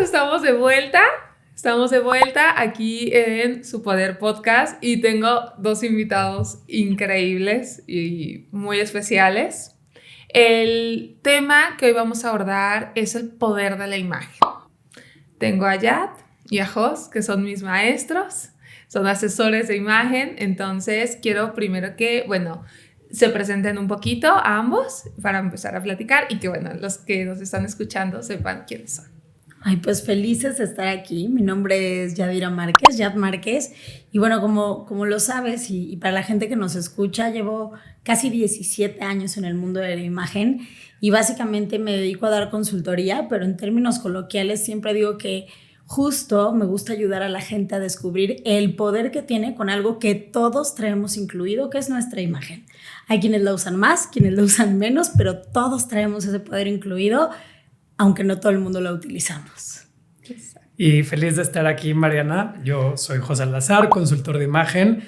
estamos de vuelta. Estamos de vuelta aquí en Su Poder Podcast y tengo dos invitados increíbles y muy especiales. El tema que hoy vamos a abordar es el poder de la imagen. Tengo a Yad y a Jos, que son mis maestros, son asesores de imagen. Entonces quiero primero que, se presenten un poquito a ambos para empezar a platicar y que, los que nos están escuchando sepan quiénes son. Ay, pues felices de estar aquí. Mi nombre es Yadira Márquez, Yad Márquez. Y bueno, como lo sabes, y para la gente que nos escucha, llevo casi 17 años en el mundo de la imagen y básicamente me dedico a dar consultoría, pero en términos coloquiales siempre digo que justo me gusta ayudar a la gente a descubrir el poder que tiene con algo que todos traemos incluido, que es nuestra imagen. Hay quienes la usan más, quienes la usan menos, pero todos traemos ese poder incluido, aunque no todo el mundo lo utilizamos. Y feliz de estar aquí, Mariana. Yo soy José Salazar, consultor de imagen.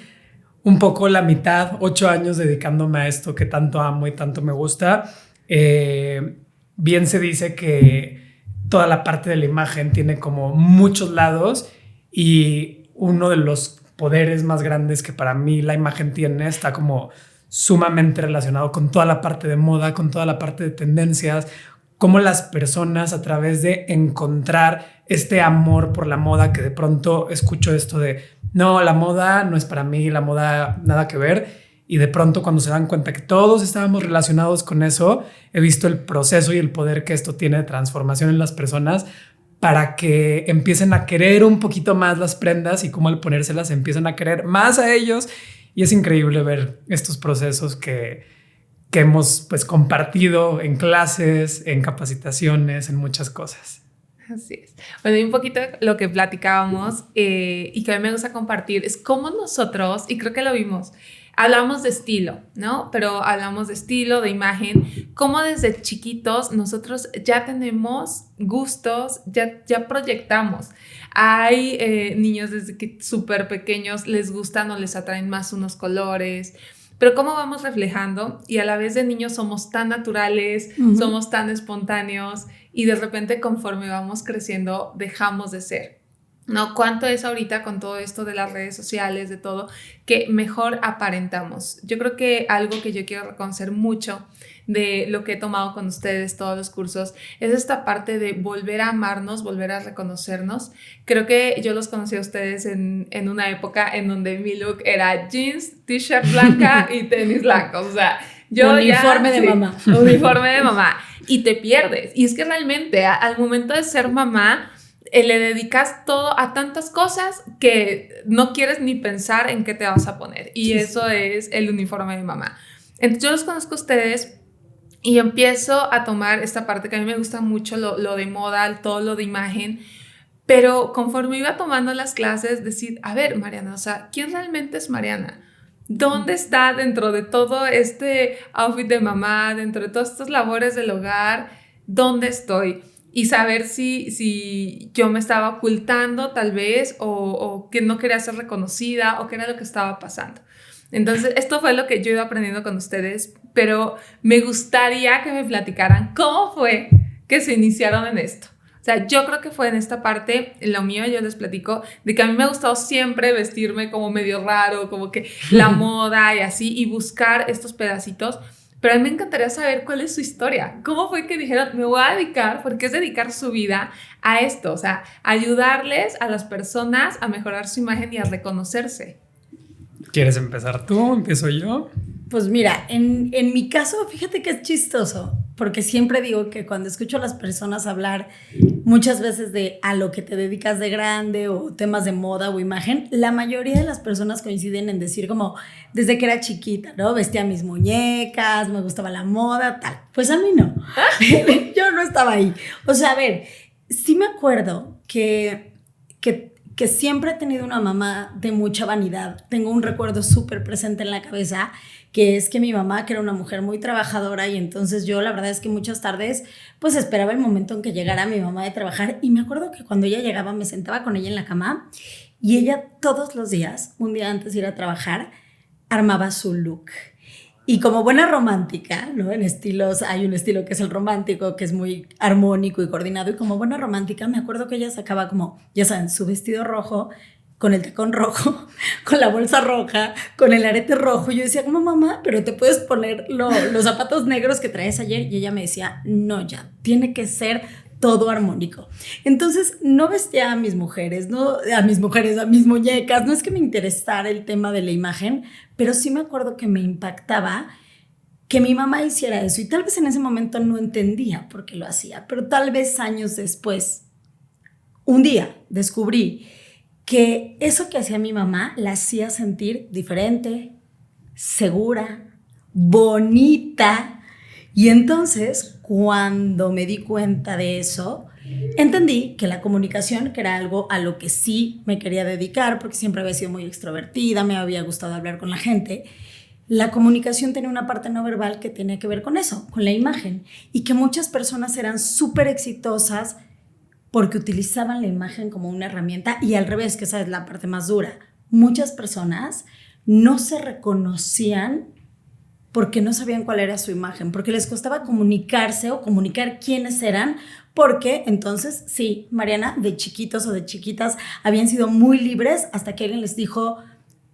Un poco la mitad, 8 años dedicándome a esto que tanto amo y tanto me gusta. Bien se dice que toda la parte de la imagen tiene como muchos lados y uno de los poderes más grandes que para mí la imagen tiene está como sumamente relacionado con toda la parte de moda, con toda la parte de tendencias, cómo las personas a través de encontrar este amor por la moda, que de pronto escucho esto de no, la moda no es para mí, la moda nada que ver, y de pronto cuando se dan cuenta que todos estábamos relacionados con eso, he visto el proceso y el poder que esto tiene de transformación en las personas para que empiecen a querer un poquito más las prendas y cómo al ponérselas empiezan a querer más a ellos, y es increíble ver estos procesos que hemos pues compartido en clases, en capacitaciones, en muchas cosas. Así es. Bueno, y un poquito lo que platicábamos y que a mí me gusta compartir es cómo nosotros, y creo que lo vimos, hablamos de estilo, ¿no? Pero hablamos de estilo, de imagen, cómo desde chiquitos nosotros ya tenemos gustos, ya proyectamos. Hay niños desde que súper pequeños les gustan o les atraen más unos colores, pero cómo vamos reflejando y a la vez de niños somos tan naturales, somos tan espontáneos y de repente conforme vamos creciendo dejamos de ser, ¿no? ¿Cuánto es ahorita con todo esto de las redes sociales, de todo, que mejor aparentamos? Yo creo que algo que yo quiero reconocer mucho de lo que he tomado con ustedes, todos los cursos, es esta parte de volver a amarnos, volver a reconocernos. Creo que yo los conocí a ustedes en una época en donde mi look era jeans, t-shirt blanca y tenis blancos, o sea, Uniforme de mamá. Uniforme de mamá. Y te pierdes. Y es que realmente al momento de ser mamá, le dedicas todo a tantas cosas que no quieres ni pensar en qué te vas a poner. Y eso es el uniforme de mamá. Entonces yo los conozco a ustedes y empiezo a tomar esta parte que a mí me gusta mucho, lo de moda, todo lo de imagen. Pero conforme iba tomando las clases, decir, a ver, Mariana, o sea, ¿quién realmente es Mariana? ¿Dónde está dentro de todo este outfit de mamá, dentro de todas estas labores del hogar? ¿Dónde estoy? Y saber si yo me estaba ocultando tal vez o que no quería ser reconocida o qué era lo que estaba pasando. Entonces, esto fue lo que yo iba aprendiendo con ustedes, pero me gustaría que me platicaran cómo fue que se iniciaron en esto. O sea, yo creo que fue en esta parte, en lo mío yo les platico, de que a mí me ha gustado siempre vestirme como medio raro, como que la moda y así, y buscar estos pedacitos. Pero a mí me encantaría saber cuál es su historia. ¿Cómo fue que dijeron, me voy a dedicar, porque es dedicar su vida a esto? O sea, ayudarles a las personas a mejorar su imagen y a reconocerse. ¿Quieres empezar tú? ¿Empiezo yo? Pues mira, en mi caso, fíjate que es chistoso, porque siempre digo que cuando escucho a las personas hablar muchas veces de a lo que te dedicas de grande o temas de moda o imagen, la mayoría de las personas coinciden en decir como desde que era chiquita, ¿no? Vestía mis muñecas, me gustaba la moda, tal. Pues a mí no. Yo no estaba ahí. O sea, a ver, sí me acuerdo que siempre he tenido una mamá de mucha vanidad. Tengo un recuerdo súper presente en la cabeza, que es que mi mamá, que era una mujer muy trabajadora, y entonces yo la verdad es que muchas tardes pues esperaba el momento en que llegara mi mamá de trabajar, y me acuerdo que cuando ella llegaba me sentaba con ella en la cama y ella todos los días, un día antes de ir a trabajar, armaba su look. Y como buena romántica, ¿no? En estilos, hay un estilo que es el romántico, que es muy armónico y coordinado. Y como buena romántica, me acuerdo que ella sacaba como, ya saben, su vestido rojo, con el tacón rojo, con la bolsa roja, con el arete rojo. Yo decía, como mamá, pero te puedes poner los zapatos negros que traes ayer. Y ella me decía, no, ya, tiene que ser todo armónico. Entonces, no vestía a mis mujeres, a mis muñecas. No es que me interesara el tema de la imagen, pero sí me acuerdo que me impactaba que mi mamá hiciera eso. Y tal vez en ese momento no entendía por qué lo hacía, pero tal vez años después, un día descubrí que eso que hacía mi mamá la hacía sentir diferente, segura, bonita. Y entonces, cuando me di cuenta de eso, entendí que la comunicación, que era algo a lo que sí me quería dedicar, porque siempre había sido muy extrovertida, me había gustado hablar con la gente, la comunicación tenía una parte no verbal que tenía que ver con eso, con la imagen, y que muchas personas eran súper exitosas porque utilizaban la imagen como una herramienta, y al revés, que esa es la parte más dura. Muchas personas no se reconocían porque no sabían cuál era su imagen, porque les costaba comunicarse o comunicar quiénes eran, porque entonces, sí, Mariana, de chiquitos o de chiquitas habían sido muy libres hasta que alguien les dijo,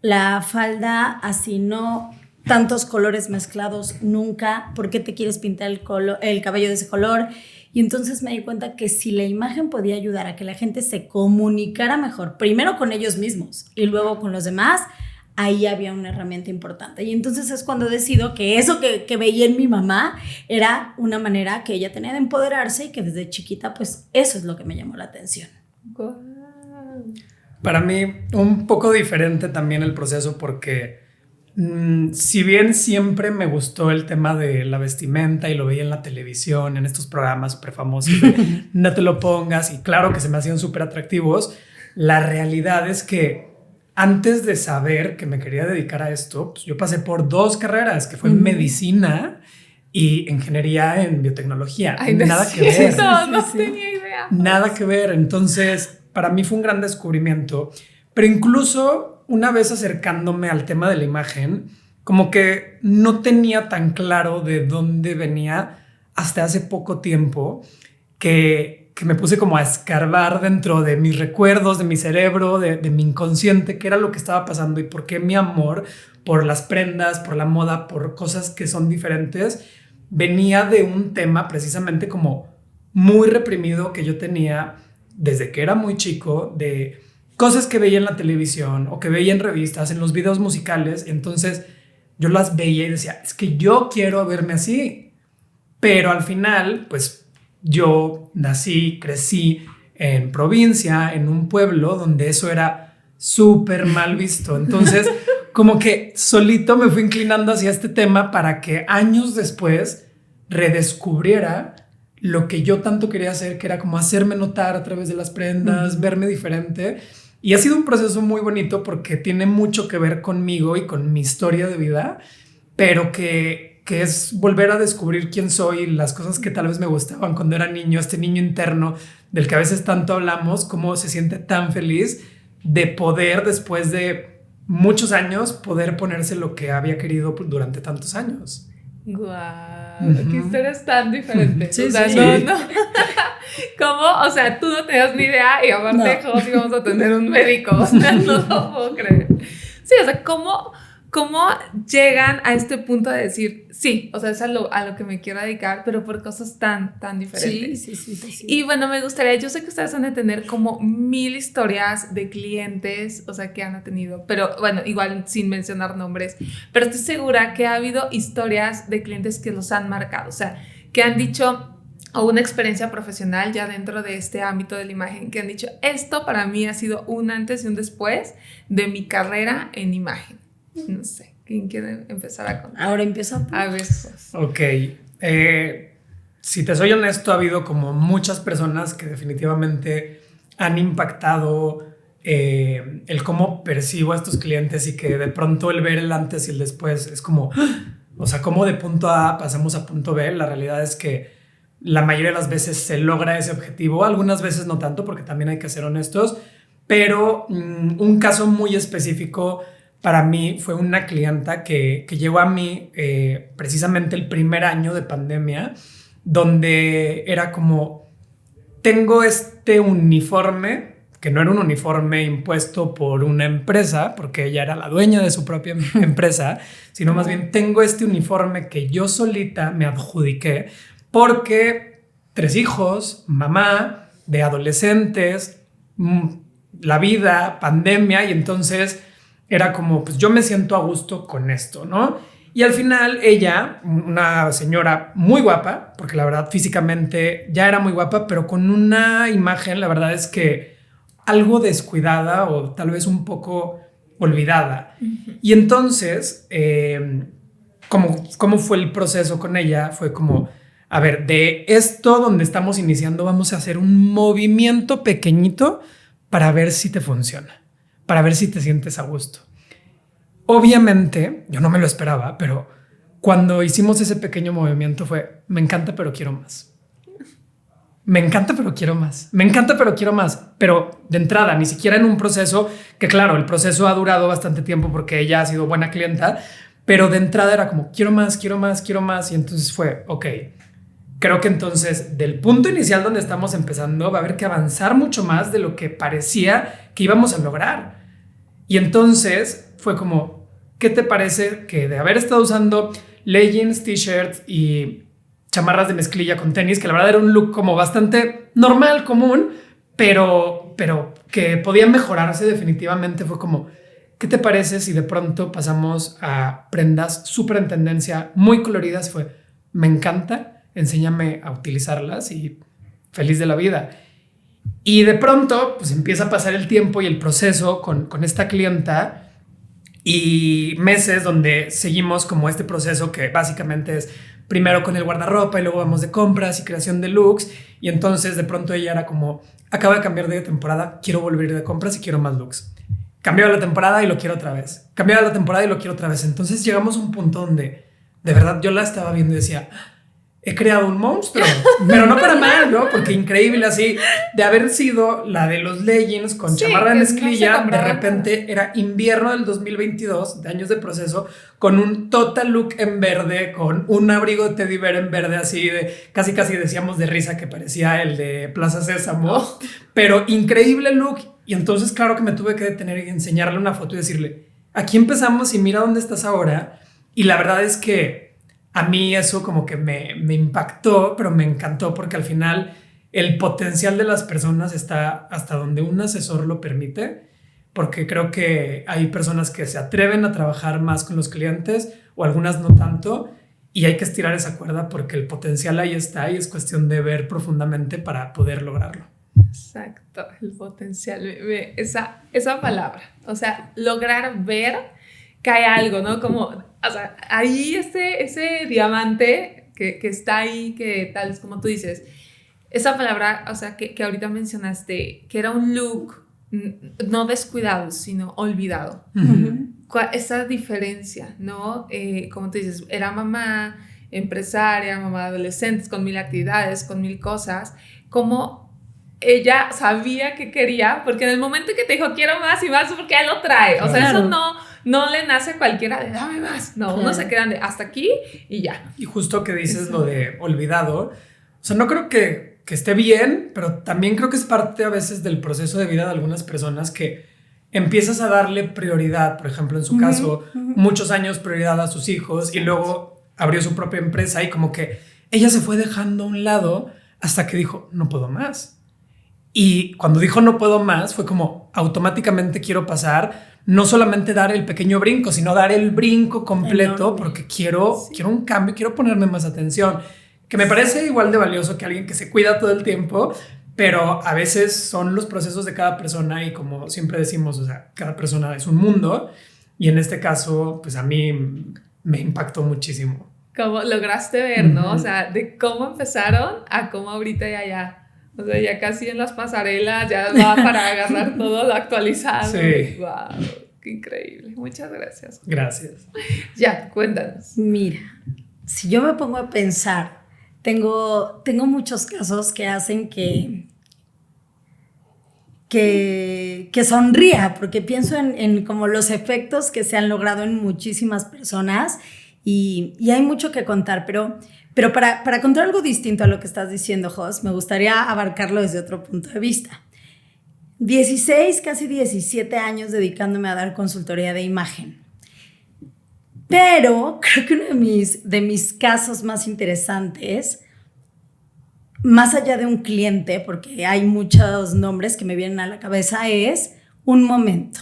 la falda así no, tantos colores mezclados nunca, ¿por qué te quieres pintar el cabello de ese color? Y entonces me di cuenta que si la imagen podía ayudar a que la gente se comunicara mejor, primero con ellos mismos y luego con los demás, ahí había una herramienta importante. Y entonces es cuando decido que eso que veía en mi mamá era una manera que ella tenía de empoderarse y que desde chiquita, pues eso es lo que me llamó la atención. Wow. Para mí, un poco diferente también el proceso porque si bien siempre me gustó el tema de la vestimenta y lo veía en la televisión, en estos programas súper famosos de no te lo pongas, y claro que se me hacían súper atractivos, la realidad es que antes de saber que me quería dedicar a esto, pues yo pasé por 2 carreras, que fue medicina y ingeniería en biotecnología. Ay, nada que ver. No tenía idea. Nada que ver. Entonces, para mí fue un gran descubrimiento. Pero incluso una vez acercándome al tema de la imagen, como que no tenía tan claro de dónde venía hasta hace poco tiempo que me puse como a escarbar dentro de mis recuerdos, de mi cerebro, de mi inconsciente, qué era lo que estaba pasando y por qué mi amor por las prendas, por la moda, por cosas que son diferentes, venía de un tema precisamente como muy reprimido que yo tenía desde que era muy chico, de cosas que veía en la televisión o que veía en revistas, en los videos musicales. Entonces yo las veía y decía, es que yo quiero verme así. Pero al final, pues yo nací, crecí en provincia, en un pueblo donde eso era súper mal visto. Entonces, como que solito me fui inclinando hacia este tema para que años después redescubriera lo que yo tanto quería hacer, que era como hacerme notar a través de las prendas, verme diferente. Y ha sido un proceso muy bonito porque tiene mucho que ver conmigo y con mi historia de vida, pero que es volver a descubrir quién soy, las cosas que tal vez me gustaban cuando era niño, este niño interno del que a veces tanto hablamos, cómo se siente tan feliz de poder, después de muchos años, poder ponerse lo que había querido durante tantos años. Guau, qué historias tan diferentes. Sí, o sea, sí. no. ¿Cómo? O sea, tú no tenías ni idea y aparte, No. Jos, íbamos a tener un médico. O sea, no lo puedo creer. Sí, o sea, ¿cómo llegan a este punto de decir, sí, o sea, es a lo que me quiero dedicar, pero por cosas tan diferentes? Sí. Y bueno, me gustaría, yo sé que ustedes han de tener como 1000 historias de clientes, o sea, que han tenido, pero bueno, igual sin mencionar nombres, pero estoy segura que ha habido historias de clientes que los han marcado, o sea, que han dicho, o una experiencia profesional ya dentro de este ámbito de la imagen, que han dicho, esto para mí ha sido un antes y un después de mi carrera en imagen. No sé, ¿quién quiere empezar a contar? Ahora empiezo. A ver, Jos. Ok. Si te soy honesto, ha habido como muchas personas que definitivamente han impactado el cómo percibo a estos clientes y que de pronto el ver el antes y el después es como, o sea, como de punto A pasamos a punto B. La realidad es que la mayoría de las veces se logra ese objetivo, algunas veces no tanto porque también hay que ser honestos, pero un caso muy específico para mí fue una clienta que llegó a mí precisamente el primer año de pandemia, donde era como, tengo este uniforme, que no era un uniforme impuesto por una empresa, porque ella era la dueña de su propia empresa, sino más bien tengo este uniforme que yo solita me adjudiqué, porque 3 hijos, mamá, de adolescentes, la vida, pandemia, y entonces era como, pues yo me siento a gusto con esto, ¿no? Y al final ella, una señora muy guapa, porque la verdad físicamente ya era muy guapa, pero con una imagen, la verdad es que algo descuidada o tal vez un poco olvidada. Y entonces, ¿cómo fue el proceso con ella? Fue como, a ver, de esto donde estamos iniciando vamos a hacer un movimiento pequeñito para ver si te funciona, para ver si te sientes a gusto. Obviamente, yo no me lo esperaba, pero cuando hicimos ese pequeño movimiento fue, me encanta, pero quiero más. Me encanta, pero quiero más. Me encanta, pero quiero más. Pero de entrada, ni siquiera en un proceso que, claro, el proceso ha durado bastante tiempo porque ella ha sido buena clienta, pero de entrada era como, quiero más, quiero más, quiero más. Y entonces fue, ok, creo que entonces del punto inicial donde estamos empezando va a haber que avanzar mucho más de lo que parecía que íbamos a lograr. Y entonces fue como, ¿qué te parece que de haber estado usando leggings, t-shirts y chamarras de mezclilla con tenis, que la verdad era un look como bastante normal, común, pero que podía mejorarse definitivamente? Fue como, ¿qué te parece si de pronto pasamos a prendas súper en tendencia, muy coloridas? Fue, me encanta, enséñame a utilizarlas y feliz de la vida. Y de pronto, pues empieza a pasar el tiempo y el proceso con esta clienta, y meses donde seguimos como este proceso que básicamente es primero con el guardarropa y luego vamos de compras y creación de looks. Y entonces de pronto ella era como, acaba de cambiar de temporada, quiero volver de compras y quiero más looks. Cambiaba la temporada y lo quiero otra vez. Cambiaba la temporada y lo quiero otra vez. Entonces llegamos a un punto donde de verdad yo la estaba viendo y decía, he creado un monstruo, pero no para mal, ¿no? Porque increíble así, de haber sido la de los leggings con chamarra de mezclilla, no de repente era invierno del 2022, de años de proceso, con un total look en verde, con un abrigo de teddy bear en verde así, de casi decíamos de risa que parecía el de Plaza Sésamo, pero increíble look. Y entonces claro que me tuve que detener y enseñarle una foto y decirle, aquí empezamos y mira dónde estás ahora. Y la verdad es que a mí eso como que me impactó, pero me encantó porque al final el potencial de las personas está hasta donde un asesor lo permite, porque creo que hay personas que se atreven a trabajar más con los clientes o algunas no tanto, y hay que estirar esa cuerda porque el potencial ahí está y es cuestión de ver profundamente para poder lograrlo. Exacto, el potencial, esa palabra, o sea, lograr ver que hay algo, ¿no? Como, o sea, ahí ese diamante que está ahí, que tal es como tú dices, esa palabra, o sea, que ahorita mencionaste, que era un look no descuidado, sino olvidado. Uh-huh. Esa diferencia, ¿no? Como tú dices, era mamá empresaria, mamá de adolescentes, con 1000 actividades, con 1000 cosas, como ella sabía que quería, porque en el momento que te dijo quiero más y más, porque ella lo trae, o sea, claro. Eso no le nace a cualquiera de dame más, no, claro. Uno se quedan de hasta aquí y ya. Y justo que dices lo de olvidado, o sea, no creo que esté bien, pero también creo que es parte a veces del proceso de vida de algunas personas que empiezas a darle prioridad, por ejemplo, en su caso, muchos años prioridad a sus hijos y luego abrió su propia empresa y como que ella se fue dejando a un lado hasta que dijo, no puedo más. Y cuando dijo no puedo más, fue como automáticamente quiero pasar, no solamente dar el pequeño brinco, sino dar el brinco completo porque quiero un cambio, quiero ponerme más atención, que me parece igual de valioso que alguien que se cuida todo el tiempo, pero a veces son los procesos de cada persona y como siempre decimos, o sea, cada persona es un mundo y en este caso, pues a mí me impactó muchísimo. Como lograste ver, ¿no? O sea, de cómo empezaron a cómo ahorita ya. O sea, ya casi en las pasarelas, ya va para agarrar todo lo actualizado. Sí. ¡Wow! ¡Qué increíble! Muchas gracias. Gracias. Ya, cuéntanos. Mira, si yo me pongo a pensar, tengo muchos casos que hacen que que sonría, porque pienso en como los efectos que se han logrado en muchísimas personas y hay mucho que contar, pero para contar algo distinto a lo que estás diciendo, Jos, me gustaría abarcarlo desde otro punto de vista. 16, casi 17 años dedicándome a dar consultoría de imagen. Pero creo que uno de mis casos más interesantes, más allá de un cliente, porque hay muchos nombres que me vienen a la cabeza, es un momento.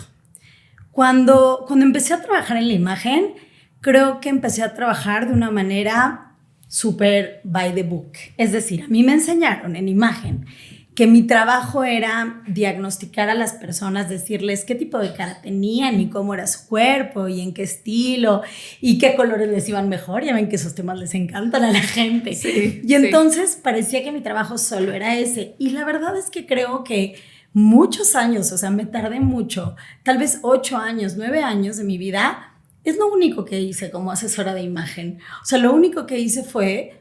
Cuando empecé a trabajar en la imagen, creo que empecé a trabajar de una manera súper by the book. Es decir, a mí me enseñaron en imagen que mi trabajo era diagnosticar a las personas, decirles qué tipo de cara tenían y cómo era su cuerpo y en qué estilo y qué colores les iban mejor. Ya ven que esos temas les encantan a la gente. Sí, y entonces parecía que mi trabajo solo era ese. Y la verdad es que creo que muchos años, o sea, me tardé mucho, tal vez 8 años, 9 años de mi vida, es lo único que hice como asesora de imagen. O sea, lo único que hice fue,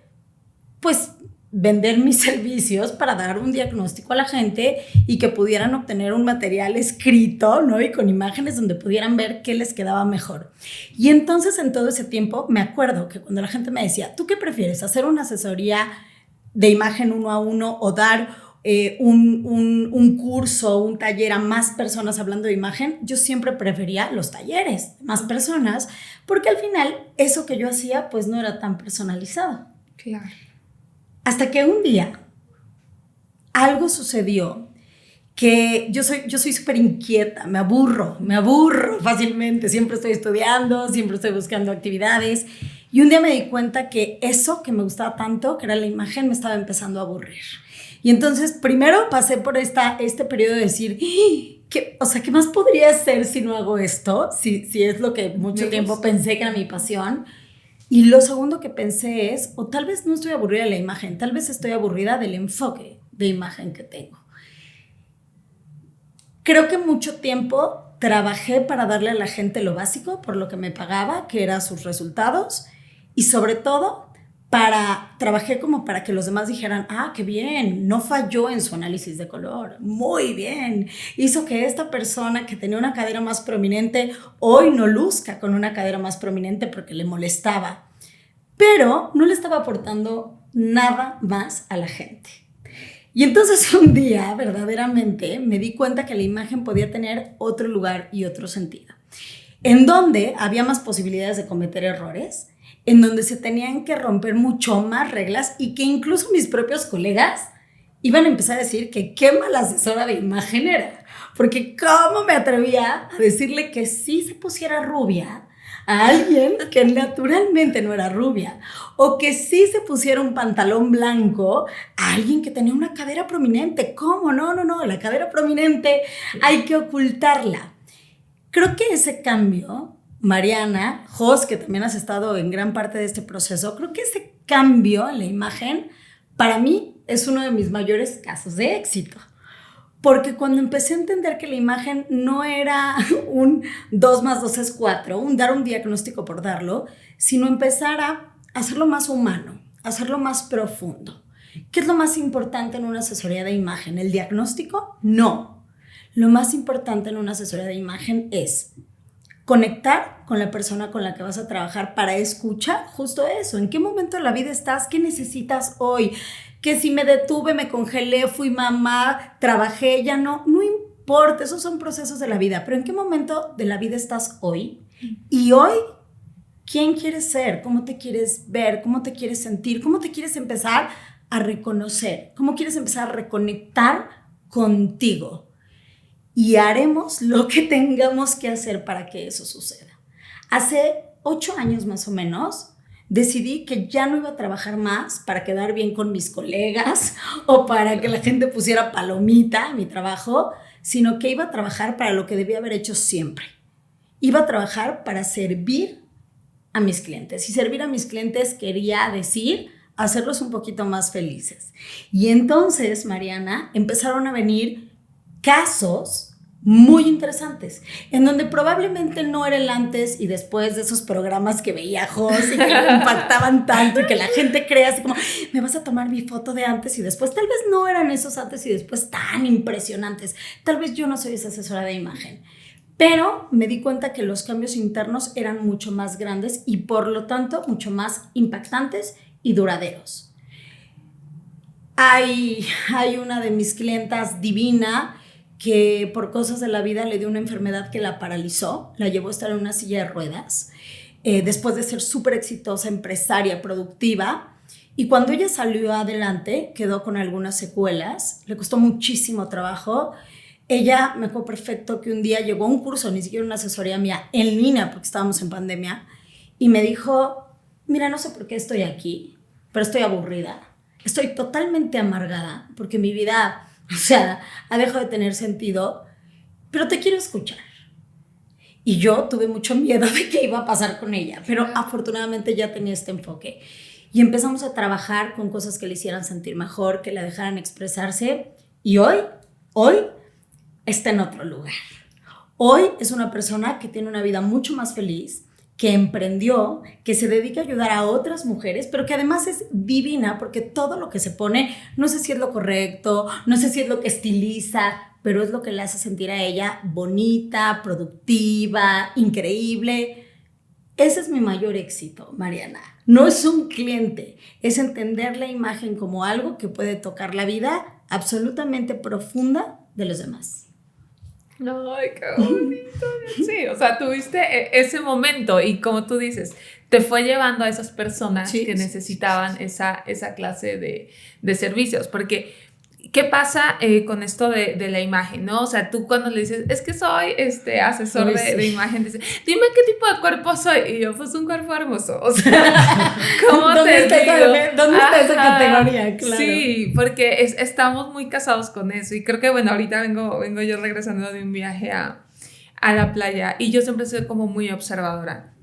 pues, vender mis servicios para dar un diagnóstico a la gente y que pudieran obtener un material escrito, ¿no? Y con imágenes donde pudieran ver qué les quedaba mejor. Y entonces en todo ese tiempo me acuerdo que cuando la gente me decía, ¿tú qué prefieres? ¿Hacer una asesoría de imagen 1 a 1 o dar un curso, un taller a más personas hablando de imagen? Yo siempre prefería los talleres, más personas, porque al final eso que yo hacía pues no era tan personalizado. Claro. Hasta que un día algo sucedió que yo soy súper inquieta, me aburro fácilmente, siempre estoy estudiando, siempre estoy buscando actividades y un día me di cuenta que eso que me gustaba tanto, que era la imagen, me estaba empezando a aburrir. Y entonces primero pasé por este periodo de decir, ¿qué más podría hacer si no hago esto? Si es lo que mucho tiempo pensé que era mi pasión. Y lo segundo que pensé es, o tal vez no estoy aburrida de la imagen, tal vez estoy aburrida del enfoque de imagen que tengo. Creo que mucho tiempo trabajé para darle a la gente lo básico, por lo que me pagaba, que eran sus resultados, y sobre todo trabajé como para que los demás dijeran, qué bien, no falló en su análisis de color, muy bien, hizo que esta persona que tenía una cadera más prominente hoy no luzca con una cadera más prominente porque le molestaba, pero no le estaba aportando nada más a la gente. Y entonces un día verdaderamente me di cuenta que la imagen podía tener otro lugar y otro sentido, en donde había más posibilidades de cometer errores, en donde se tenían que romper mucho más reglas y que incluso mis propios colegas iban a empezar a decir que qué mala asesora de imagen era, porque cómo me atrevía a decirle que sí se pusiera rubia a alguien que naturalmente no era rubia, o que sí se pusiera un pantalón blanco a alguien que tenía una cadera prominente. ¿Cómo? No, la cadera prominente hay que ocultarla. Creo que ese cambio, Mariana, Jos, que también has estado en gran parte de este proceso, creo que ese cambio en la imagen para mí es uno de mis mayores casos de éxito. Porque cuando empecé a entender que la imagen no era un 2 más 2 es 4, un dar un diagnóstico por darlo, sino empezar a hacerlo más humano, hacerlo más profundo. ¿Qué es lo más importante en una asesoría de imagen? ¿El diagnóstico? No. Lo más importante en una asesoría de imagen es conectar con la persona con la que vas a trabajar para escuchar justo eso. ¿En qué momento de la vida estás? ¿Qué necesitas hoy? Que si me detuve, me congelé, fui mamá, trabajé, ya no importa, esos son procesos de la vida, pero ¿en qué momento de la vida estás hoy? Y hoy, ¿quién quieres ser? ¿Cómo te quieres ver? ¿Cómo te quieres sentir? ¿Cómo te quieres empezar a reconocer? ¿Cómo quieres empezar a reconectar contigo? Y haremos lo que tengamos que hacer para que eso suceda. Hace 8 años más o menos, decidí que ya no iba a trabajar más para quedar bien con mis colegas o para que la gente pusiera palomita en mi trabajo, sino que iba a trabajar para lo que debía haber hecho siempre. Iba a trabajar para servir a mis clientes. Y servir a mis clientes quería decir hacerlos un poquito más felices. Y entonces, Mariana, empezaron a venir casos muy interesantes, en donde probablemente no era el antes y después de esos programas que veía Jos y que me impactaban tanto y que la gente crea así como, me vas a tomar mi foto de antes y después. Tal vez no eran esos antes y después tan impresionantes. Tal vez yo no soy esa asesora de imagen. Pero me di cuenta que los cambios internos eran mucho más grandes y por lo tanto mucho más impactantes y duraderos. Hay una de mis clientas divina que por cosas de la vida le dio una enfermedad que la paralizó, la llevó a estar en una silla de ruedas, después de ser súper exitosa, empresaria, productiva. Y cuando ella salió adelante, quedó con algunas secuelas, le costó muchísimo trabajo. Ella, me acuerdo perfecto que un día llegó a un curso, ni siquiera una asesoría mía, en línea, porque estábamos en pandemia, y me dijo, mira, no sé por qué estoy aquí, pero estoy aburrida, estoy totalmente amargada, porque mi vida, o sea, ha dejado de tener sentido, pero te quiero escuchar. Y yo tuve mucho miedo de qué iba a pasar con ella, pero afortunadamente ya tenía este enfoque. Y empezamos a trabajar con cosas que le hicieran sentir mejor, que la dejaran expresarse, y hoy está en otro lugar. Hoy es una persona que tiene una vida mucho más feliz, que emprendió, que se dedica a ayudar a otras mujeres, pero que además es divina porque todo lo que se pone, no sé si es lo correcto, no sé si es lo que estiliza, pero es lo que le hace sentir a ella bonita, productiva, increíble. Ese es mi mayor éxito, Mariana. No es un cliente, es entender la imagen como algo que puede tocar la vida absolutamente profunda de los demás. Ay, qué bonito. Sí, o sea, tuviste ese momento y como tú dices, te fue llevando a esas personas que necesitaban esa clase de servicios, porque ¿qué pasa con esto de la imagen, no? O sea, tú cuando le dices, es que soy asesor de imagen, dices, dime qué tipo de cuerpo soy. Y yo, pues un cuerpo hermoso. O sea, ¿cómo te digo? ¿Dónde está esa categoría? Claro. Sí, porque estamos muy casados con eso. Y creo que, bueno, ahorita vengo yo regresando de un viaje a la playa y yo siempre soy como muy observadora.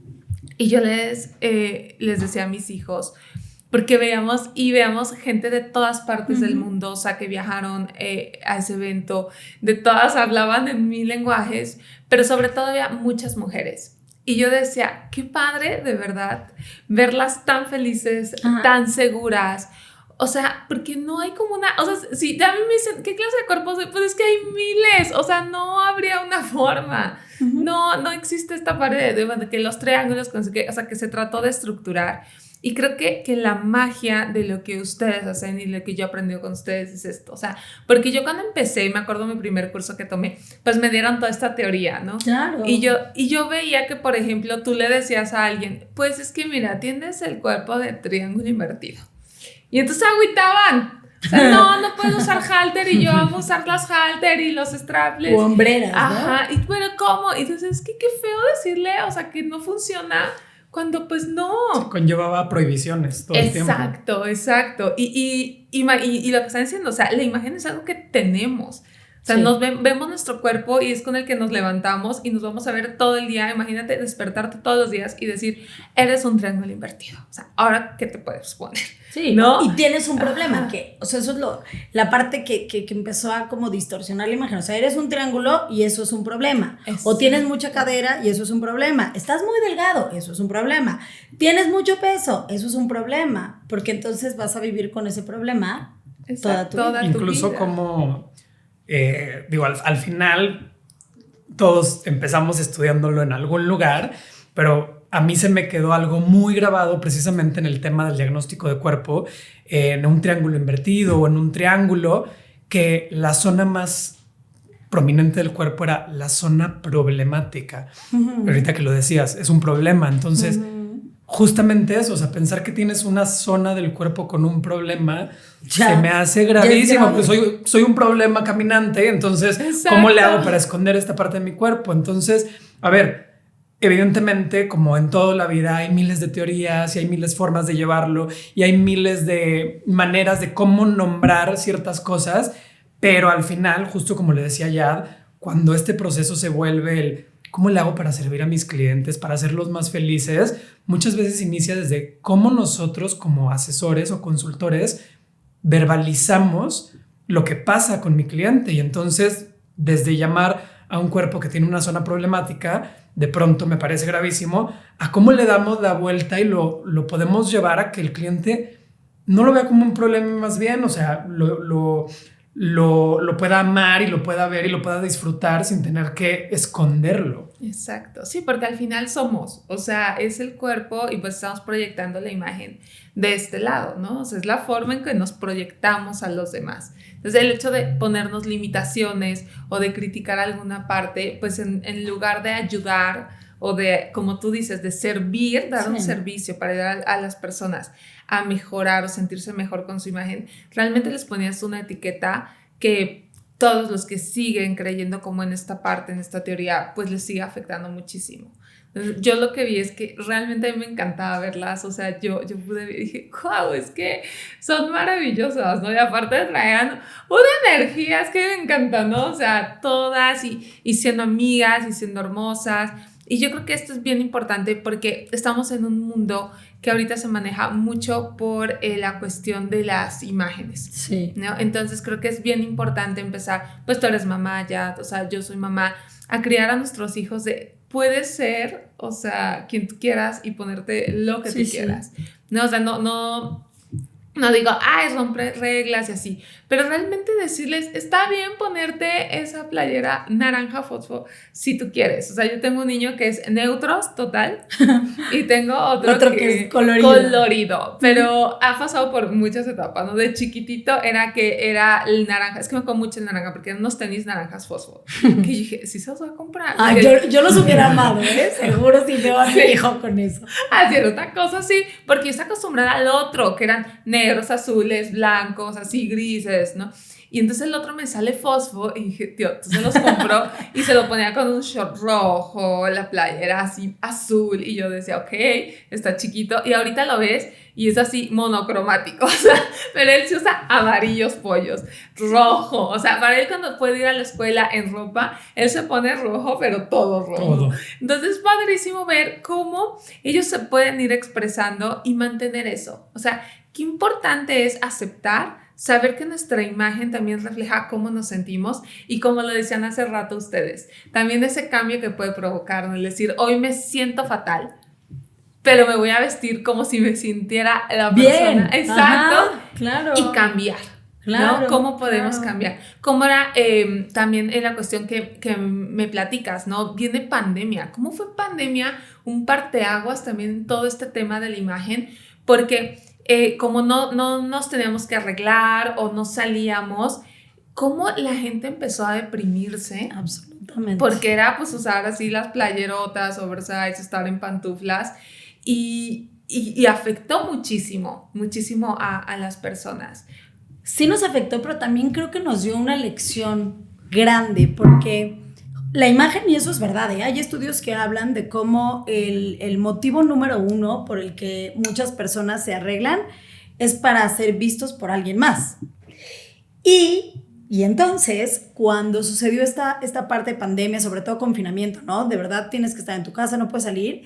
Y yo les decía a mis hijos, porque veíamos gente de todas partes del mundo, o sea, que viajaron a ese evento, de todas hablaban en 1000 lenguajes, pero sobre todo había muchas mujeres. Y yo decía, qué padre, de verdad, verlas tan felices, tan seguras. O sea, porque no hay como una... O sea, si a mí me dicen, ¿qué clase de cuerpo soy? Pues es que hay miles, o sea, no habría una forma. No existe esta pared de que los triángulos, o sea, que se trató de estructurar. Y creo que la magia de lo que ustedes hacen y lo que yo aprendí con ustedes es esto. O sea, porque yo cuando empecé, me acuerdo mi primer curso que tomé, pues me dieron toda esta teoría, ¿no? Claro. Y yo veía que, por ejemplo, tú le decías a alguien, pues es que mira, tienes el cuerpo de triángulo invertido. Y entonces agüitaban. O sea, no puedo usar halter y yo amo usar las halter y los strapless. O hombreras, ajá, ¿no? Pero ¿cómo? Y entonces es que qué feo decirle, o sea, que no funciona. Cuando pues no. Sí, conllevaba prohibiciones todo el tiempo. Exacto. Y lo que están diciendo, o sea, la imagen es algo que tenemos. O sea, vemos nuestro cuerpo y es con el que nos levantamos y nos vamos a ver todo el día. Imagínate despertarte todos los días y decir, eres un triángulo invertido. O sea, ¿ahora qué te puedes poner? Sí, ¿no? Y tienes un problema, que, o sea, eso es la parte que empezó a como distorsionar la imagen. O sea, eres un triángulo y eso es un problema. O tienes mucha cadera y eso es un problema. Estás muy delgado, eso es un problema. Tienes mucho peso, eso es un problema. Porque entonces vas a vivir con ese problema toda tu vida. Incluso como... al final todos empezamos estudiándolo en algún lugar, pero a mí se me quedó algo muy grabado precisamente en el tema del diagnóstico de cuerpo, en un triángulo invertido o en un triángulo, que la zona más prominente del cuerpo era la zona problemática. Ahorita que lo decías, es un problema, entonces... Justamente eso, o sea, pensar que tienes una zona del cuerpo con un problema se me hace gravísimo, pues soy un problema caminante, entonces, ¿cómo le hago para esconder esta parte de mi cuerpo? Entonces, a ver, evidentemente, como en toda la vida, hay miles de teorías y hay miles de formas de llevarlo y hay miles de maneras de cómo nombrar ciertas cosas, pero al final, justo como le decía Yad, cuando este proceso se vuelve el... ¿Cómo le hago para servir a mis clientes, para hacerlos más felices? Muchas veces inicia desde cómo nosotros como asesores o consultores verbalizamos lo que pasa con mi cliente. Y entonces, desde llamar a un cuerpo que tiene una zona problemática, de pronto me parece gravísimo, a cómo le damos la vuelta y lo podemos llevar a que el cliente no lo vea como un problema más bien, o sea, lo pueda amar y lo pueda ver y lo pueda disfrutar sin tener que esconderlo. Exacto, sí, porque al final somos, o sea, es el cuerpo y pues estamos proyectando la imagen de este lado, ¿no? O sea, es la forma en que nos proyectamos a los demás. Entonces, el hecho de ponernos limitaciones o de criticar alguna parte, pues en lugar de ayudar o de, como tú dices, de servir, dar un servicio para ayudar a las personas a mejorar o sentirse mejor con su imagen, realmente les ponías una etiqueta que todos los que siguen creyendo como en esta parte, en esta teoría, pues les sigue afectando muchísimo. Entonces, yo lo que vi es que realmente a mí me encantaba verlas, o sea, yo pude ver y dije, wow, es que son maravillosas, ¿no? Y aparte traían una energía, es que me encanta, ¿no? O sea, todas y siendo amigas y siendo hermosas. Y yo creo que esto es bien importante porque estamos en un mundo que ahorita se maneja mucho por la cuestión de las imágenes, sí, ¿no? Entonces creo que es bien importante empezar, pues tú eres mamá ya, o sea, yo soy mamá, a criar a nuestros hijos de, puedes ser, o sea, quien tú quieras y ponerte lo que tú quieras, ¿no? O sea, no digo, es romper reglas y así, pero realmente decirles, está bien ponerte esa playera naranja fosfo si tú quieres. O sea, yo tengo un niño que es neutros total y tengo otro que es colorido, pero ha pasado por muchas etapas, ¿no? De chiquitito era el naranja, es que me acuerdo mucho el naranja porque eran unos tenis naranjas fosfo, que yo dije, sí se los voy a comprar. Yo los hubiera amado, seguro si veo a mi hijo con eso. Hacer otra cosa, sí, porque yo estaba acostumbrada al otro, que eran negros, azules, blancos, así grises, ¿no? Y entonces el otro me sale fosfo y dije, tío, tú se los compró y se lo ponía con un short rojo, la playera así azul y yo decía, ok, está chiquito y ahorita lo ves y es así monocromático, o sea, pero él se usa amarillos pollos, rojo, o sea, para él cuando puede ir a la escuela en ropa, él se pone rojo, pero todo rojo. Todo. Entonces es padrísimo ver cómo ellos se pueden ir expresando y mantener eso, o sea, qué importante es aceptar, saber que nuestra imagen también refleja cómo nos sentimos y como lo decían hace rato ustedes, también ese cambio que puede provocar, ¿no? Es decir, hoy me siento fatal, pero me voy a vestir como si me sintiera la persona. Bien. Exacto. Ajá, claro. Y cambiar. Claro, ¿no? ¿Cómo podemos cambiar? ¿Cómo era también en la cuestión que me platicas, ¿no? Viene pandemia. ¿Cómo fue pandemia un parteaguas también en todo este tema de la imagen? Porque como no nos teníamos que arreglar o no salíamos, ¿cómo la gente empezó a deprimirse? Absolutamente. Porque era pues usar así las playerotas, oversize, estar en pantuflas y afectó muchísimo a las personas. Sí nos afectó, pero también creo que nos dio una lección grande porque la imagen, y eso es verdad, hay estudios que hablan de cómo el motivo número uno por el que muchas personas se arreglan es para ser vistos por alguien más. Y entonces, cuando sucedió esta parte de pandemia, sobre todo confinamiento, ¿no? De verdad tienes que estar en tu casa, no puedes salir.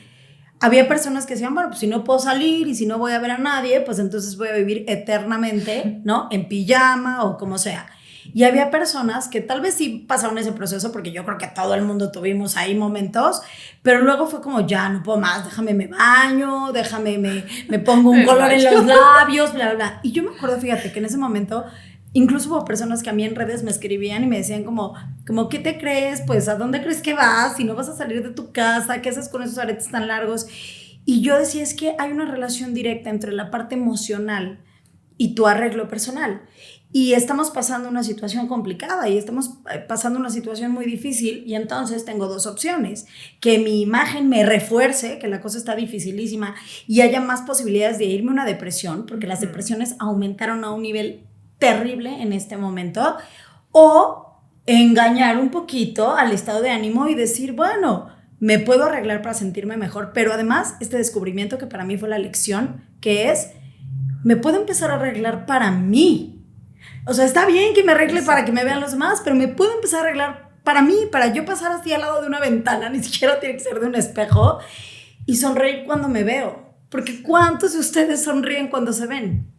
Había personas que decían, bueno, pues si no puedo salir y si no voy a ver a nadie, pues entonces voy a vivir eternamente, ¿no? En pijama o como sea. Y había personas que tal vez sí pasaron ese proceso, porque yo creo que todo el mundo tuvimos ahí momentos, pero luego fue como, ya no puedo más, déjame me baño, déjame me pongo un color en los labios, bla, bla, bla. Y yo me acuerdo, fíjate, que en ese momento incluso hubo personas que a mí en redes me escribían y me decían como ¿qué te crees? Pues, ¿a dónde crees que vas? Si no vas a salir de tu casa, ¿qué haces con esos aretes tan largos? Y yo decía, es que hay una relación directa entre la parte emocional y tu arreglo personal. Y estamos pasando una situación complicada y estamos pasando una situación muy difícil y entonces tengo dos opciones. Que mi imagen me refuerce, que la cosa está dificilísima y haya más posibilidades de irme a una depresión, porque las depresiones aumentaron a un nivel terrible en este momento, o engañar un poquito al estado de ánimo y decir, bueno, me puedo arreglar para sentirme mejor, pero además este descubrimiento que para mí fue la lección, que es, me puedo empezar a arreglar para mí. O sea, está bien que me arregle para que me vean los demás, pero me puedo empezar a arreglar para mí, para yo pasar así al lado de una ventana, ni siquiera tiene que ser de un espejo, y sonreír cuando me veo. Porque ¿cuántos de ustedes sonríen cuando se ven?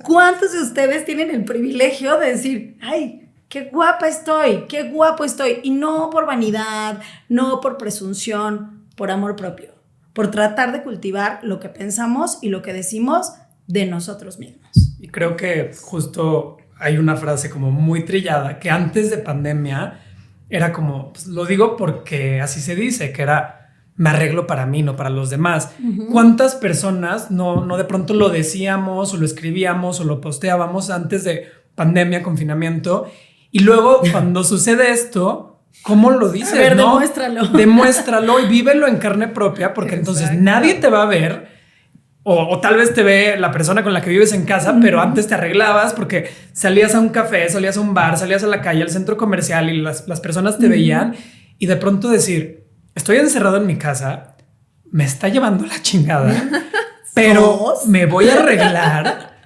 ¿Cuántos de ustedes tienen el privilegio de decir, ay, qué guapa estoy, qué guapo estoy. Y no por vanidad, no por presunción, por amor propio. Por tratar de cultivar lo que pensamos y lo que decimos de nosotros mismos. Y creo que justo hay una frase como muy trillada que antes de pandemia era como, pues lo digo porque así se dice, que era me arreglo para mí, no para los demás. ¿Cuántas personas no de pronto lo decíamos o lo escribíamos o lo posteábamos antes de pandemia, confinamiento? Y luego cuando sucede esto, ¿cómo lo dices? A ver, ¿no? Demuéstralo Y vívelo en carne propia, porque entonces Exacto. nadie te va a ver. O tal vez te ve la persona con la que vives en casa, pero antes te arreglabas porque salías a un café, salías a un bar, salías a la calle, al centro comercial y las personas te veían. Y de pronto decir, estoy encerrado en mi casa, me está llevando la chingada, pero me voy a arreglar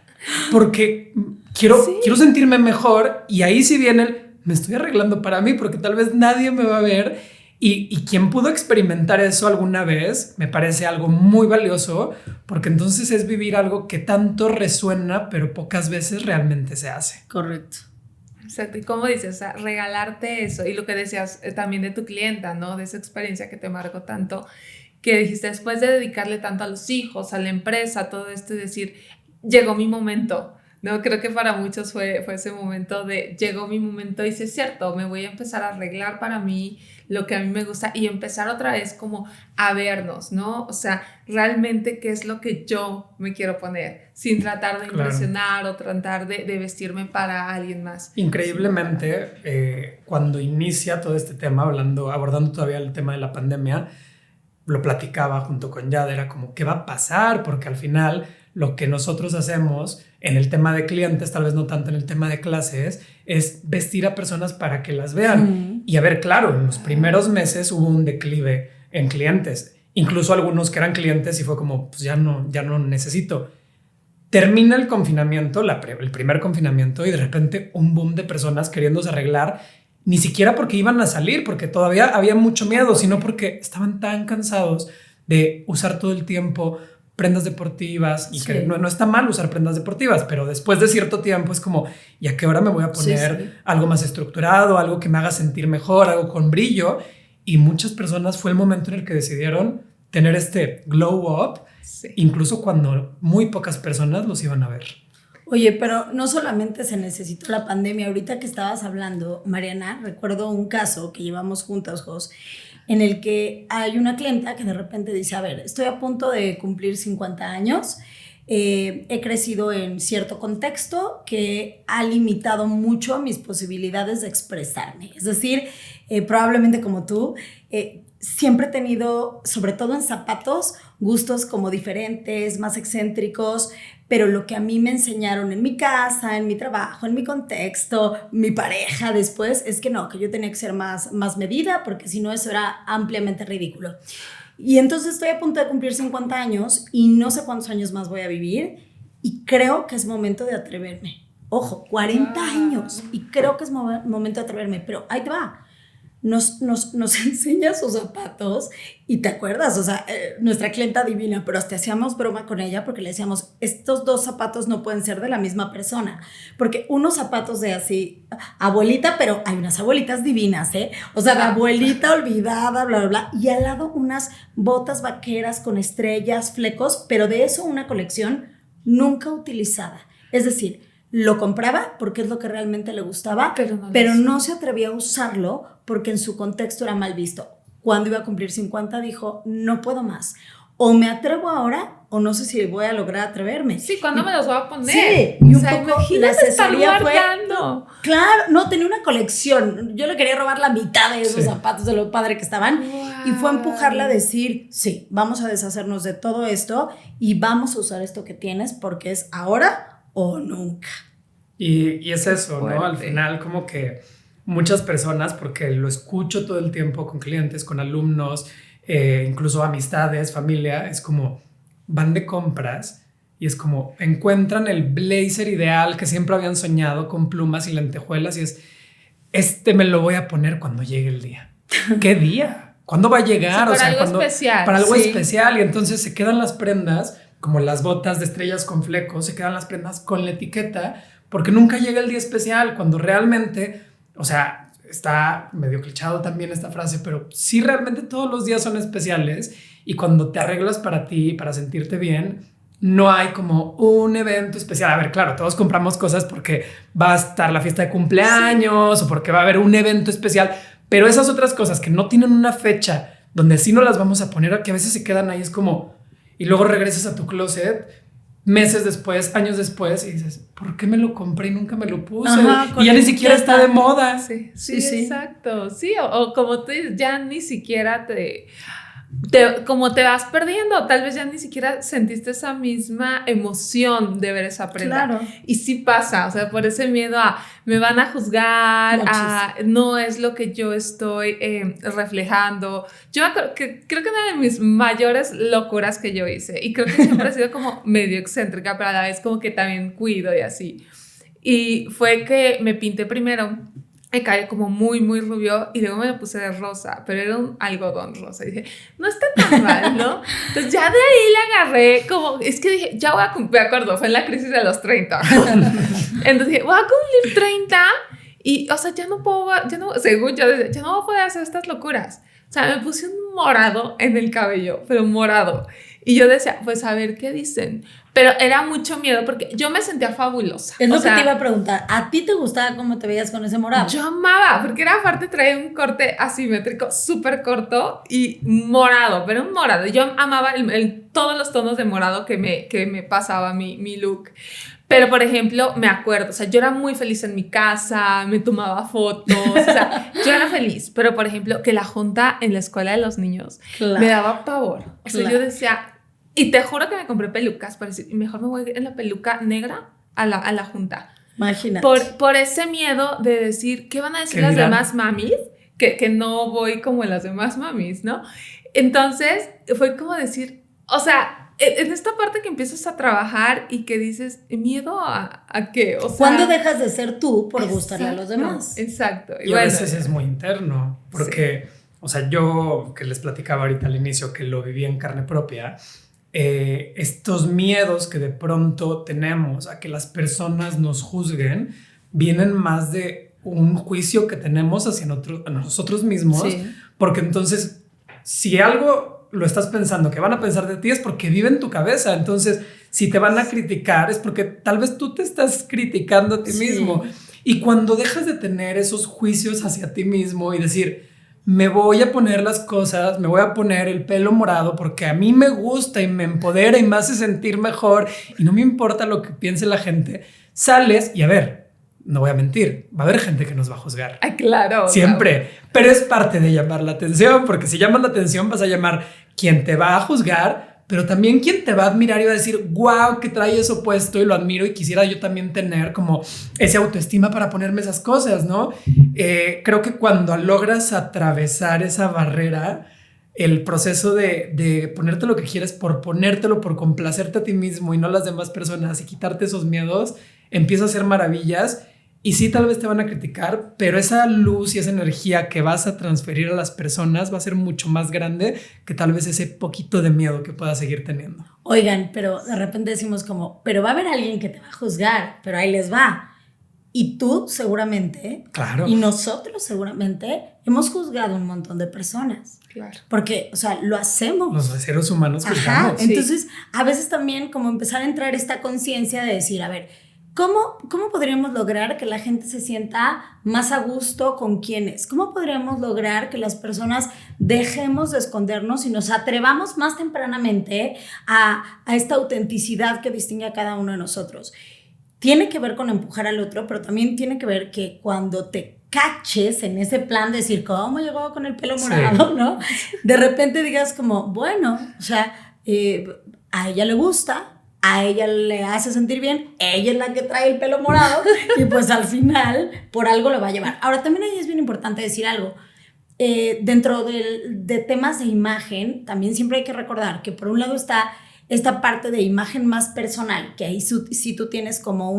porque quiero sentirme mejor. Y ahí sí viene me estoy arreglando para mí porque tal vez nadie me va a ver. Y quien pudo experimentar eso alguna vez me parece algo muy valioso, porque entonces es vivir algo que tanto resuena, pero pocas veces realmente se hace. Correcto. Exacto, y como dices, o sea, regalarte eso, y lo que decías también de tu clienta, ¿no? De esa experiencia que te marcó tanto, que dijiste, después de dedicarle tanto a los hijos, a la empresa, todo esto, y decir, llegó mi momento, ¿no? Creo que para muchos fue ese momento de, llegó mi momento, y sí es cierto, me voy a empezar a arreglar para mí, lo que a mí me gusta, y empezar otra vez como a vernos, ¿no? O sea, realmente qué es lo que yo me quiero poner, sin tratar de impresionar o tratar de vestirme para alguien más. Increíblemente, cuando inicia todo este tema, abordando todavía el tema de la pandemia, lo platicaba junto con Yad, era como, ¿qué va a pasar? Porque al final lo que nosotros hacemos en el tema de clientes, tal vez no tanto en el tema de clases, es vestir a personas para que las vean. Y a ver, claro, en los primeros meses hubo un declive en clientes, incluso algunos que eran clientes y fue como, pues ya no necesito. Termina el confinamiento, el primer confinamiento, y de repente un boom de personas queriéndose arreglar, ni siquiera porque iban a salir, porque todavía había mucho miedo, sino porque estaban tan cansados de usar todo el tiempo prendas deportivas, y que no está mal usar prendas deportivas, pero después de cierto tiempo es como, ¿y a qué hora me voy a poner algo más estructurado, algo que me haga sentir mejor, algo con brillo? Y muchas personas fue el momento en el que decidieron tener este glow up, incluso cuando muy pocas personas los iban a ver. Oye, pero no solamente se necesitó la pandemia. Ahorita que estabas hablando, Mariana, recuerdo un caso que llevamos juntas, Jos, en el que hay una clienta que de repente dice, a ver, estoy a punto de cumplir 50 años, he crecido en cierto contexto que ha limitado mucho mis posibilidades de expresarme. Es decir, probablemente como tú, siempre he tenido, sobre todo en zapatos, gustos como diferentes, más excéntricos, pero lo que a mí me enseñaron en mi casa, en mi trabajo, en mi contexto, mi pareja después, es que no, que yo tenía que ser más medida, porque si no eso era ampliamente ridículo. Y entonces estoy a punto de cumplir 50 años y no sé cuántos años más voy a vivir, y creo que es momento de atreverme. Ojo, 40 años, y creo que es momento de atreverme, pero ahí te va. Nos enseña sus zapatos y te acuerdas, o sea, nuestra clienta divina, pero hasta hacíamos broma con ella porque le decíamos, estos dos zapatos no pueden ser de la misma persona, porque unos zapatos de así, abuelita, pero hay unas abuelitas divinas, o sea, de abuelita olvidada, bla, bla, bla, y al lado unas botas vaqueras con estrellas, flecos, pero de eso una colección nunca utilizada, es decir, lo compraba porque es lo que realmente le gustaba, pero no se atrevía a usarlo porque en su contexto era mal visto. Cuando iba a cumplir 50 dijo, no puedo más. O me atrevo ahora o no sé si voy a lograr atreverme. Sí, ¿cuándo me los voy a poner? Sí, y un poco la asesoría fue... Claro, no, tenía una colección. Yo le quería robar la mitad de esos zapatos de lo padre que estaban. Wow. Y fue empujarla a decir, sí, vamos a deshacernos de todo esto y vamos a usar esto que tienes porque es ahora o nunca. Y es eso, ¿no? Al final como que muchas personas, porque lo escucho todo el tiempo con clientes, con alumnos, incluso amistades, familia, es como van de compras y es como encuentran el blazer ideal que siempre habían soñado con plumas y lentejuelas y es, me lo voy a poner cuando llegue el día. ¿Qué día? ¿Cuándo va a llegar? Sí, para algo especial. Para algo especial, y entonces se quedan las prendas como las botas de estrellas con flecos, se quedan las prendas con la etiqueta porque nunca llega el día especial, cuando realmente o sea, está medio clichado también esta frase, pero sí realmente todos los días son especiales y cuando te arreglas para ti, para sentirte bien, no hay como un evento especial. A ver, claro, todos compramos cosas porque va a estar la fiesta de cumpleaños o porque va a haber un evento especial, pero esas otras cosas que no tienen una fecha donde sí no las vamos a poner, que a veces se quedan ahí, es como, y luego regresas a tu closet meses después, años después, y dices, ¿por qué me lo compré y nunca me lo puse? Ajá, y ya ni siquiera está de moda. Sí, Sí. exacto. Sí, o como tú dices, ya ni siquiera como te vas perdiendo, tal vez ya ni siquiera sentiste esa misma emoción de ver esa prenda. Claro. Y sí pasa, o sea, por ese miedo a me van a juzgar, a no es lo que yo estoy reflejando. Yo creo que una de mis mayores locuras que yo hice, y creo que siempre he sido como medio excéntrica, pero a la vez como que también cuido y así. Y fue que me pinté primero. Me cae como muy, muy rubio y luego me lo puse de rosa, pero era un algodón rosa. Y dije, no está tan mal, ¿no? Entonces ya de ahí le agarré como, es que dije, ya voy a cumplir, me acuerdo, fue en la crisis de los 30. Entonces dije, voy a cumplir 30 y, o sea, ya no puedo, según yo, ya no voy a poder hacer estas locuras. O sea, me puse un morado en el cabello, pero morado. Y yo decía, pues a ver qué dicen. Pero era mucho miedo porque yo me sentía fabulosa. Es lo que te iba a preguntar. ¿A ti te gustaba cómo te veías con ese morado? Yo amaba, porque era aparte traía un corte asimétrico súper corto y morado, pero un morado. Yo amaba todos los tonos de morado que me pasaba mi look. Pero, por ejemplo, me acuerdo, o sea, yo era muy feliz en mi casa, me tomaba fotos, o sea, yo era feliz. Pero, por ejemplo, que la junta en la escuela de los niños me daba pavor. O sea, yo decía... Y te juro que me compré pelucas para decir, mejor me voy en la peluca negra a la junta. Imagínate. Por ese miedo de decir, ¿qué van a decir las demás mamis? Que no voy como en las demás mamis, ¿no? Entonces, fue como decir, o sea, en esta parte que empiezas a trabajar y que dices, ¿miedo a qué? O sea, ¿cuándo dejas de ser tú por gustarle a los demás? Exacto. Y a veces es muy interno, porque, o sea, yo que les platicaba ahorita al inicio que lo viví en carne propia, estos miedos que de pronto tenemos a que las personas nos juzguen vienen más de un juicio que tenemos hacia nosotros mismos, porque entonces si algo lo estás pensando que van a pensar de ti es porque vive en tu cabeza, entonces si te van a criticar es porque tal vez tú te estás criticando a ti mismo, y cuando dejas de tener esos juicios hacia ti mismo y decir, me voy a poner las cosas, me voy a poner el pelo morado porque a mí me gusta y me empodera y me hace sentir mejor y no me importa lo que piense la gente, sales y a ver, no voy a mentir, va a haber gente que nos va a juzgar. Ay, claro. Siempre, claro. Pero es parte de llamar la atención, porque si llamas la atención vas a llamar quien te va a juzgar, pero también quien te va a admirar y va a decir, wow, que trae eso puesto y lo admiro y quisiera yo también tener como esa autoestima para ponerme esas cosas, ¿no? Creo que cuando logras atravesar esa barrera, el proceso de ponerte lo que quieres por ponértelo, por complacerte a ti mismo y no a las demás personas y quitarte esos miedos, empieza a hacer maravillas. Y sí, tal vez te van a criticar, pero esa luz y esa energía que vas a transferir a las personas va a ser mucho más grande que tal vez ese poquito de miedo que puedas seguir teniendo. Oigan, pero de repente decimos como, pero va a haber alguien que te va a juzgar, pero ahí les va. Y tú seguramente, claro, y nosotros seguramente, hemos juzgado un montón de personas. Claro. Porque, o sea, lo hacemos. Los seres humanos juzgamos. Entonces, a veces también como empezar a entrar esta conciencia de decir, a ver, ¿Cómo podríamos lograr que la gente se sienta más a gusto con quién es? ¿Cómo podríamos lograr que las personas dejemos de escondernos y nos atrevamos más tempranamente a esta autenticidad que distingue a cada uno de nosotros? Tiene que ver con empujar al otro, pero también tiene que ver que cuando te caches en ese plan de decir, ¿cómo llegó con el pelo morado? ¿No? De repente digas como, bueno, o sea, a ella le gusta, a ella le hace sentir bien, ella es la que trae el pelo morado y pues al final por algo lo va a llevar. Ahora también ahí es bien importante decir algo, dentro de temas de imagen también siempre hay que recordar que por un lado está esta parte de imagen más personal, que ahí sí tú tienes como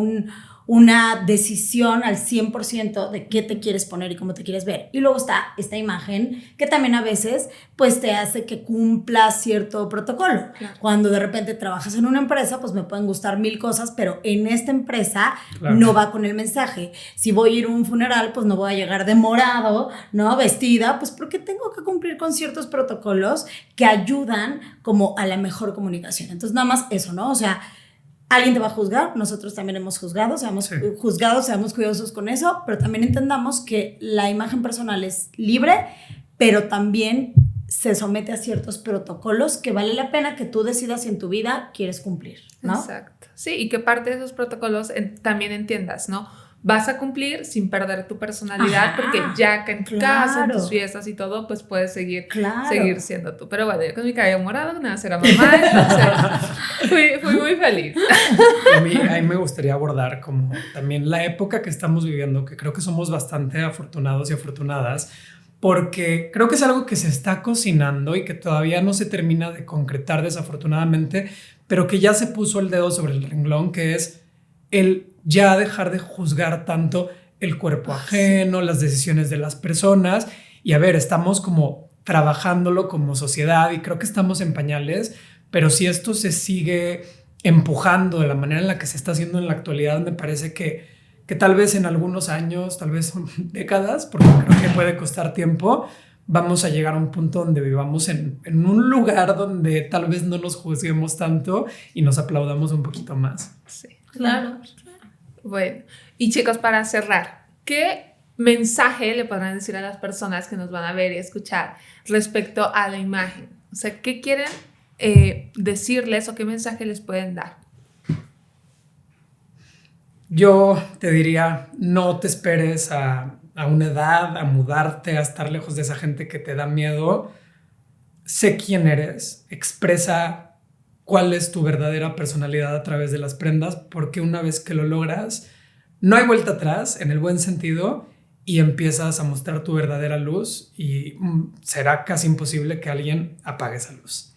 una decisión al 100% de qué te quieres poner y cómo te quieres ver. Y luego está esta imagen que también a veces pues te hace que cumpla cierto protocolo. Claro. Cuando de repente trabajas en una empresa, pues me pueden gustar 1000 cosas, pero en esta empresa Claro. no va con el mensaje. Si voy a ir a un funeral, pues no voy a llegar de morado, ¿no? Vestida, pues porque tengo que cumplir con ciertos protocolos que ayudan como a la mejor comunicación. Entonces nada más eso, ¿no? O sea, alguien te va a juzgar, nosotros también hemos juzgado, seamos juzgados, seamos cuidadosos con eso, pero también entendamos que la imagen personal es libre, pero también se somete a ciertos protocolos que vale la pena que tú decidas si en tu vida quieres cumplir, ¿no? Exacto. Sí, y que parte de esos protocolos también entiendas, ¿no? Vas a cumplir sin perder tu personalidad, Ajá, porque ya que en tu casa, en claro. tus fiestas y todo, pues puedes seguir Claro. siendo tú. Pero bueno, yo con mi cabello morado, nada, será mamá, entonces fui muy feliz. A mí me gustaría abordar como también la época que estamos viviendo, que creo que somos bastante afortunados y afortunadas, porque creo que es algo que se está cocinando y que todavía no se termina de concretar desafortunadamente, pero que ya se puso el dedo sobre el renglón, que es el ya dejar de juzgar tanto el cuerpo ajeno, las decisiones de las personas. Y a ver, estamos como trabajándolo como sociedad y creo que estamos en pañales, pero si esto se sigue empujando de la manera en la que se está haciendo en la actualidad, me parece que tal vez en algunos años, tal vez décadas, porque creo que puede costar tiempo, vamos a llegar a un punto donde vivamos en un lugar donde tal vez no nos juzguemos tanto y nos aplaudamos un poquito más. Sí. Claro. Bueno, y chicos, para cerrar, ¿qué mensaje le podrán decir a las personas que nos van a ver y escuchar respecto a la imagen? O sea, ¿qué quieren decirles o qué mensaje les pueden dar? Yo te diría, no te esperes a una edad, a mudarte, a estar lejos de esa gente que te da miedo. Sé quién eres, expresa cuál es tu verdadera personalidad a través de las prendas, porque una vez que lo logras, no hay vuelta atrás en el buen sentido y empiezas a mostrar tu verdadera luz y será casi imposible que alguien apague esa luz.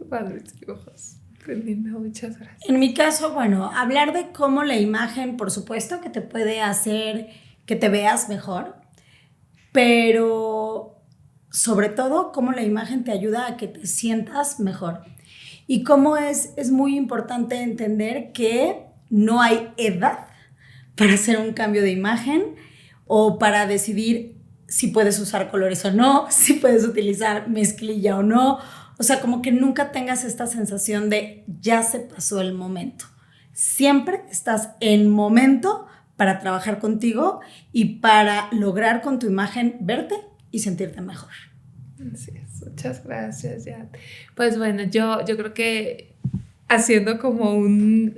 Padrísimo, Jos. Qué lindo, muchas gracias. En mi caso, bueno, hablar de cómo la imagen, por supuesto, que te puede hacer que te veas mejor, pero sobre todo cómo la imagen te ayuda a que te sientas mejor. Y cómo es muy importante entender que no hay edad para hacer un cambio de imagen o para decidir si puedes usar colores o no, si puedes utilizar mezclilla o no. O sea, como que nunca tengas esta sensación de ya se pasó el momento. Siempre estás en momento para trabajar contigo y para lograr con tu imagen verte y sentirte mejor. Así es. Muchas gracias, Yat. Pues bueno, yo creo que haciendo como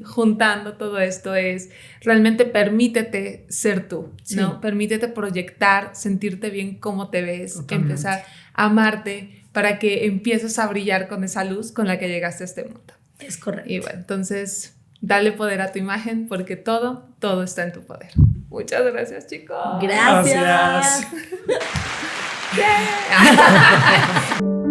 juntando todo esto es realmente permítete ser tú, Sí. ¿no? Permítete proyectar, sentirte bien cómo te ves, Totalmente. empezar a amarte para que empieces a brillar con esa luz con la que llegaste a este mundo. Es correcto. Y bueno, entonces dale poder a tu imagen porque todo está en tu poder. Muchas gracias, chicos. Gracias. Gracias. Yeah.